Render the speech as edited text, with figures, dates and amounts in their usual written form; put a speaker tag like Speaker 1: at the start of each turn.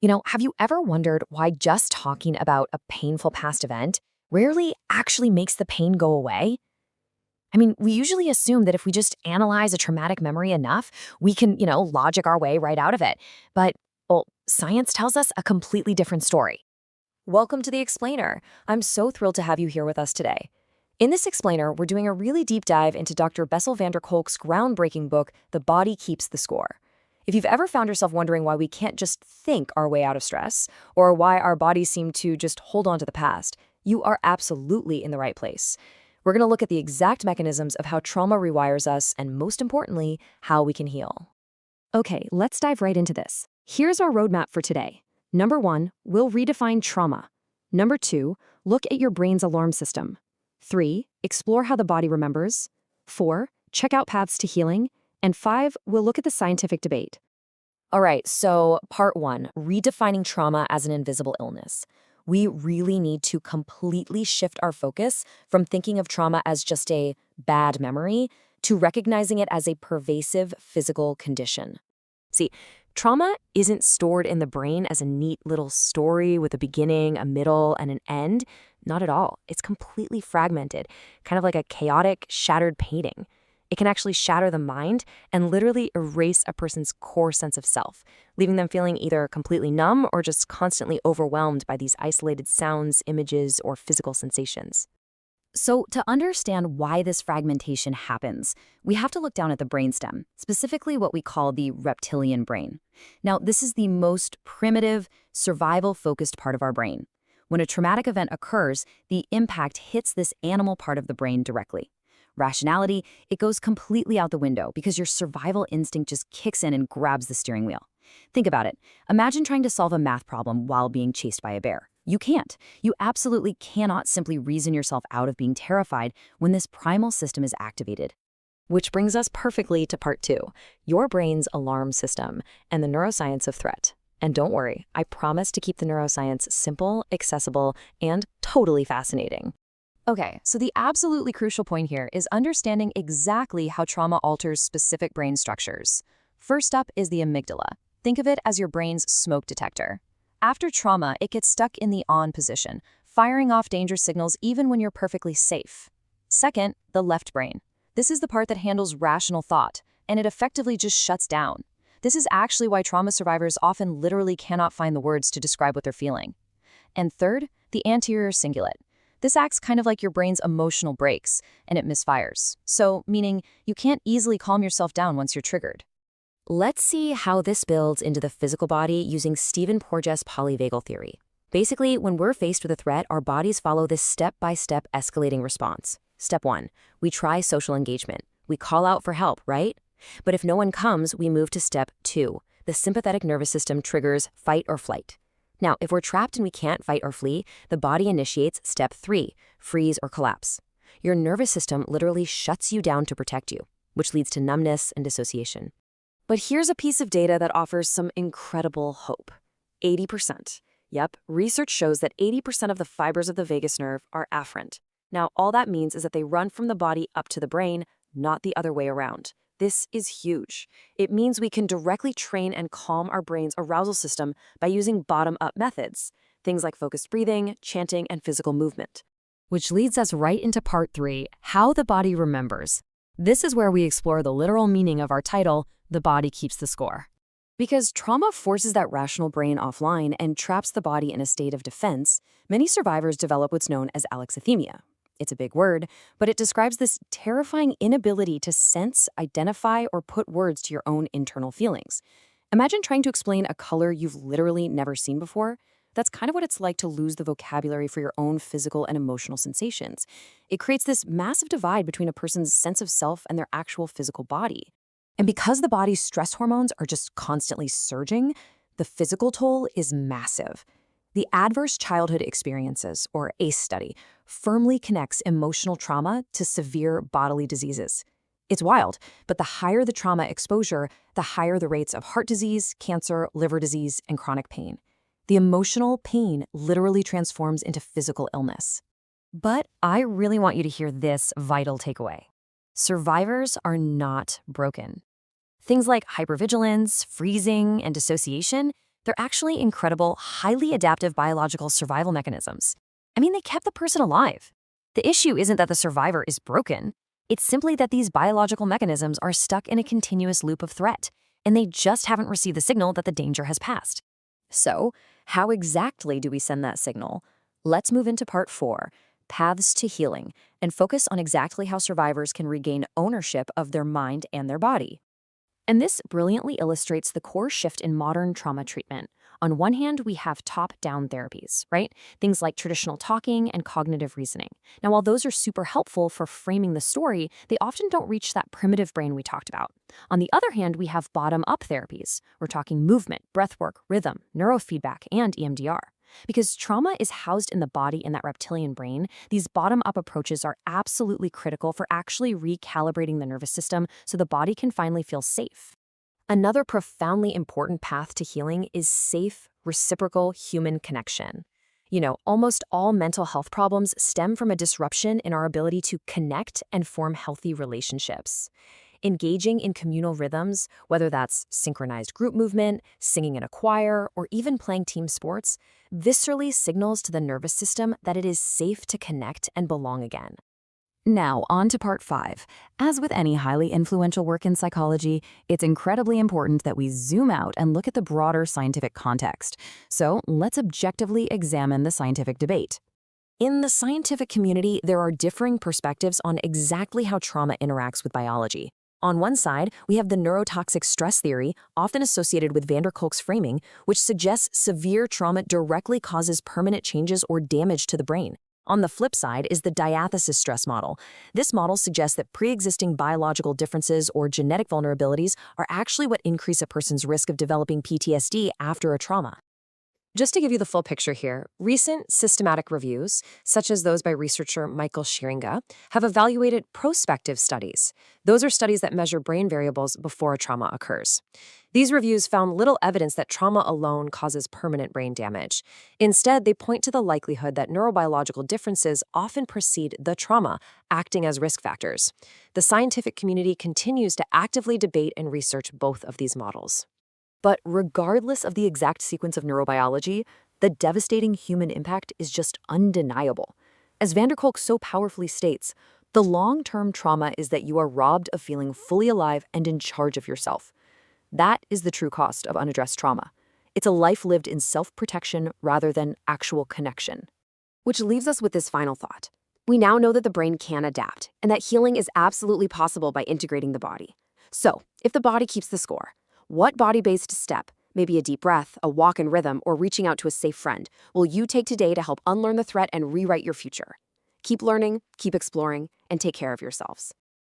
Speaker 1: Have you ever wondered why just talking about a painful past event rarely actually makes the pain go away? We usually assume that if we just analyze a traumatic memory enough, we can, logic our way right out of it. But, well, science tells us a completely different story. Welcome to The Explainer. I'm so thrilled to have you here with us today. In this explainer, we're doing a really deep dive into Dr. Bessel Kolk's groundbreaking book, The Body Keeps the Score. If you've ever found yourself wondering why we can't just think our way out of stress, or why our bodies seem to just hold on to the past, you are absolutely in the right place. We're going to look at the exact mechanisms of how trauma rewires us and, most importantly, how we can heal. Okay, let's dive right into this. Here's our roadmap for today. Number 1, we'll redefine trauma. Number 2, look at your brain's alarm system. 3, explore how the body remembers. 4, check out paths to healing. And 5, we'll look at the scientific debate. All right, so part 1, redefining trauma as an invisible illness. We really need to completely shift our focus from thinking of trauma as just a bad memory to recognizing it as a pervasive physical condition. See, trauma isn't stored in the brain as a neat little story with a beginning, a middle, and an end. Not at all. It's completely fragmented, kind of like a chaotic, shattered painting. It can actually shatter the mind and literally erase a person's core sense of self, leaving them feeling either completely numb or just constantly overwhelmed by these isolated sounds, images, or physical sensations. So to understand why this fragmentation happens, we have to look down at the brainstem, specifically what we call the reptilian brain. Now, this is the most primitive, survival-focused part of our brain. When a traumatic event occurs, the impact hits this animal part of the brain directly. Rationality, it goes completely out the window because your survival instinct just kicks in and grabs the steering wheel. Think about it. Imagine trying to solve a math problem while being chased by a bear. You can't. You absolutely cannot simply reason yourself out of being terrified when this primal system is activated. Which brings us perfectly to part 2, your brain's alarm system and the neuroscience of threat. And don't worry, I promise to keep the neuroscience simple, accessible, and totally fascinating. Okay, so the absolutely crucial point here is understanding exactly how trauma alters specific brain structures. First up is the amygdala. Think of it as your brain's smoke detector. After trauma, it gets stuck in the on position, firing off danger signals even when you're perfectly safe. Second, the left brain. This is the part that handles rational thought, and it effectively just shuts down. This is actually why trauma survivors often literally cannot find the words to describe what they're feeling. And third, the anterior cingulate. This acts kind of like your brain's emotional brakes, and it misfires. So, meaning you can't easily calm yourself down once you're triggered. Let's see how this builds into the physical body using Stephen Porges' polyvagal theory. Basically, when we're faced with a threat, our bodies follow this step-by-step escalating response. Step 1, we try social engagement. We call out for help, right? But if no one comes, we move to step 2. The sympathetic nervous system triggers fight or flight. Now, if we're trapped and we can't fight or flee, the body initiates step 3, freeze or collapse. Your nervous system literally shuts you down to protect you, which leads to numbness and dissociation. But here's a piece of data that offers some incredible hope. 80%. Yep, research shows that 80% of the fibers of the vagus nerve are afferent. Now, all that means is that they run from the body up to the brain, not the other way around. This is huge. It means we can directly train and calm our brain's arousal system by using bottom-up methods, things like focused breathing, chanting, and physical movement. Which leads us right into part 3, how the body remembers. This is where we explore the literal meaning of our title, The Body Keeps the Score. Because trauma forces that rational brain offline and traps the body in a state of defense, many survivors develop what's known as alexithymia. It's a big word, but it describes this terrifying inability to sense, identify, or put words to your own internal feelings. Imagine trying to explain a color you've literally never seen before. That's kind of what it's like to lose the vocabulary for your own physical and emotional sensations. It creates this massive divide between a person's sense of self and their actual physical body. And because the body's stress hormones are just constantly surging, the physical toll is massive. The Adverse Childhood Experiences, or ACE study, firmly connects emotional trauma to severe bodily diseases. It's wild, but the higher the trauma exposure, the higher the rates of heart disease, cancer, liver disease, and chronic pain. The emotional pain literally transforms into physical illness. But I really want you to hear this vital takeaway. Survivors are not broken. Things like hypervigilance, freezing, and dissociation, They're actually incredible, highly adaptive biological survival mechanisms. I mean, they kept the person alive. The issue isn't that the survivor is broken. It's simply that these biological mechanisms are stuck in a continuous loop of threat, and they just haven't received the signal that the danger has passed. So, how exactly do we send that signal? Let's move into part 4, paths to healing, and focus on exactly how survivors can regain ownership of their mind and their body. And this brilliantly illustrates the core shift in modern trauma treatment. On one hand, we have top-down therapies, right? Things like traditional talking and cognitive reasoning. Now, while those are super helpful for framing the story, they often don't reach that primitive brain we talked about. On the other hand, we have bottom-up therapies. We're talking movement, breathwork, rhythm, neurofeedback, and EMDR. Because trauma is housed in the body in that reptilian brain, these bottom-up approaches are absolutely critical for actually recalibrating the nervous system so the body can finally feel safe. Another profoundly important path to healing is safe, reciprocal human connection. Almost all mental health problems stem from a disruption in our ability to connect and form healthy relationships. Engaging in communal rhythms, whether that's synchronized group movement, singing in a choir, or even playing team sports, viscerally signals to the nervous system that it is safe to connect and belong again. Now, on to part 5. As with any highly influential work in psychology, it's incredibly important that we zoom out and look at the broader scientific context. So, let's objectively examine the scientific debate. In the scientific community, there are differing perspectives on exactly how trauma interacts with biology. On one side, we have the neurotoxic stress theory, often associated with Kolk's framing, which suggests severe trauma directly causes permanent changes or damage to the brain. On the flip side is the diathesis stress model. This model suggests that pre-existing biological differences or genetic vulnerabilities are actually what increase a person's risk of developing PTSD after a trauma. Just to give you the full picture here, recent systematic reviews, such as those by researcher Michael Scheringa, have evaluated prospective studies. Those are studies that measure brain variables before a trauma occurs. These reviews found little evidence that trauma alone causes permanent brain damage. Instead, they point to the likelihood that neurobiological differences often precede the trauma, acting as risk factors. The scientific community continues to actively debate and research both of these models. But regardless of the exact sequence of neurobiology, the devastating human impact is just undeniable. As Kolk so powerfully states, the long-term trauma is that you are robbed of feeling fully alive and in charge of yourself. That is the true cost of unaddressed trauma. It's a life lived in self-protection rather than actual connection. Which leaves us with this final thought. We now know that the brain can adapt, and that healing is absolutely possible by integrating the body. So, if the body keeps the score, what body-based step, maybe a deep breath, a walk in rhythm, or reaching out to a safe friend, will you take today to help unlearn the threat and rewrite your future? Keep learning, keep exploring, and take care of yourselves.